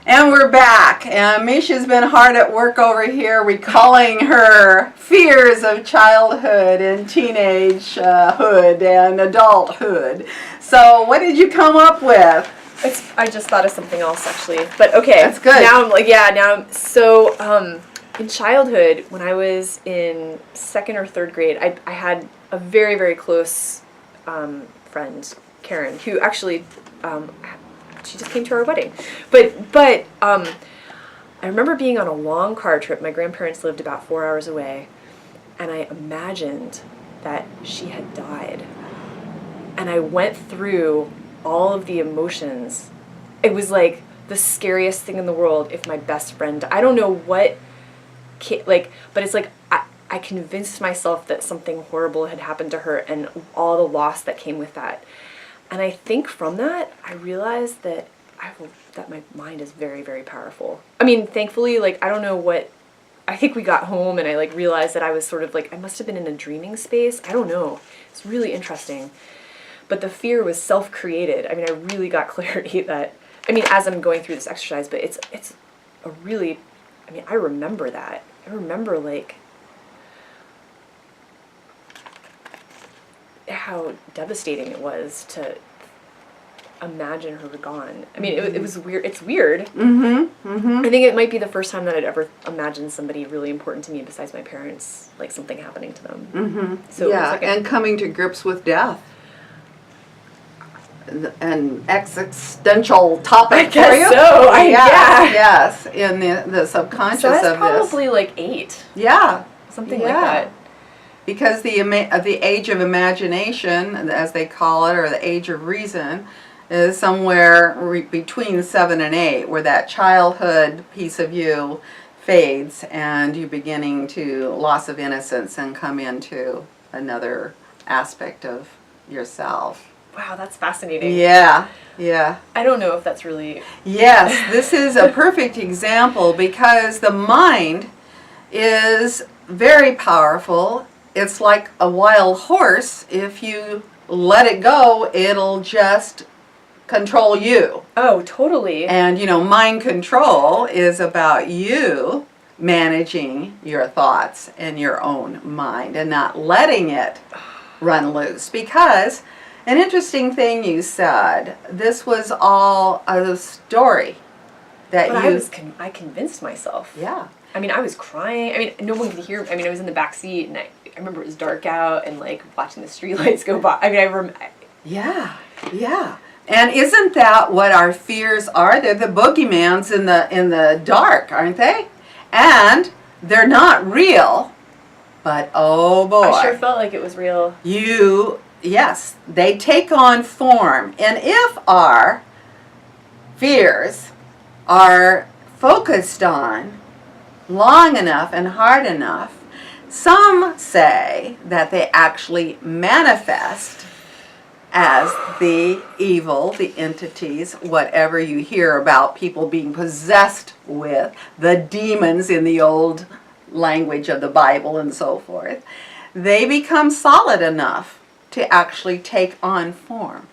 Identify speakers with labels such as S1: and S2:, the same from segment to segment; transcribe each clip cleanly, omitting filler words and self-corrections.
S1: And we're back. And Mischa's been hard at work over here recalling her fears of childhood and teenagehood and adulthood. So what did you come up with?
S2: I just thought of something else, actually. But okay.
S1: That's good.
S2: Now I'm like, in childhood, when I was in 2nd or 3rd grade, I had a very, very close friend, Karen, who actually, she just came to our wedding. But I remember being on a long car trip. My grandparents lived about 4 hours away, and I imagined that she had died. And I went through all of the emotions. It was like the scariest thing in the world if my best friend, I don't know what, but it's like I convinced myself that something horrible had happened to her and all the loss that came with that. And I think from that, I realized that my mind is very, very powerful. I mean, thankfully, I don't know what, I think we got home and I realized that I was sort of I must have been in a dreaming space. I don't know. It's really interesting. But the fear was self-created. I mean, I really got clarity that, as I'm going through this exercise, but it's a really, I remember that. I remember, how devastating it was to imagine her gone. It was weird. It's weird.
S1: Mm-hmm. Mm-hmm.
S2: I think it might be the first time that I'd ever imagined somebody really important to me besides my parents, something happening to them.
S1: Mm-hmm.
S2: So
S1: yeah,
S2: it was
S1: and coming to grips with death. An existential topic for you?
S2: So.
S1: Yes, in the subconscious
S2: so
S1: of this.
S2: Probably 8.
S1: Yeah.
S2: Something like that.
S1: Because the age of imagination, as they call it, or the age of reason, is somewhere between 7 and 8, where that childhood piece of you fades and you're beginning to loss of innocence and come into another aspect of yourself.
S2: Wow, that's fascinating.
S1: Yeah, yeah.
S2: I don't know if that's really...
S1: Yes, this is a perfect example because the mind is very powerful. It's like a wild horse. If you let it go, it'll just control you.
S2: Oh, totally.
S1: And, mind control is about you managing your thoughts and your own mind and not letting it run loose. Because an interesting thing you said, this was all a story that
S2: I convinced myself.
S1: Yeah.
S2: I was crying. No one could hear. I was in the back seat, and I remember it was dark out, and watching the streetlights go by.
S1: Yeah, yeah. And isn't that what our fears are? They're the boogeymans in the dark, aren't they? And they're not real, but oh boy.
S2: I sure felt like it was real.
S1: Yes, they take on form. And if our fears are focused on long enough and hard enough, some say that they actually manifest as the evil, the entities, whatever you hear about people being possessed with, the demons in the old language of the Bible and so forth. They become solid enough to actually take on form.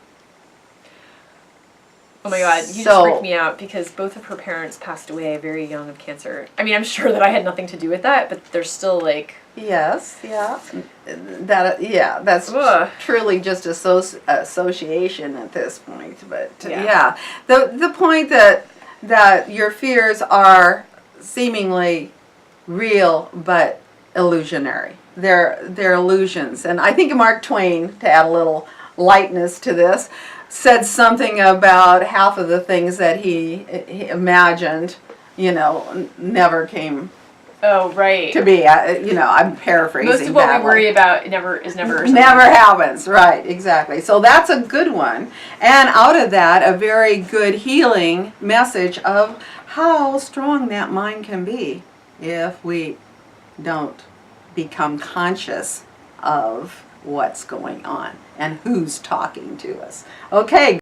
S2: Oh my God, you just freaked me out because both of her parents passed away very young of cancer. I'm sure that I had nothing to do with that, but they're still
S1: Yes, yeah. That's truly just association at this point. But yeah. The point that your fears are seemingly real but illusionary. They're illusions. And I think Mark Twain, to add a little lightness to this, said something about half of the things that he imagined, never came to be. I'm paraphrasing.
S2: Most of what we worry about never
S1: happens. Right, exactly. So that's a good one. And out of that, a very good healing message of how strong that mind can be if we don't become conscious of what's going on and who's talking to us. Okay.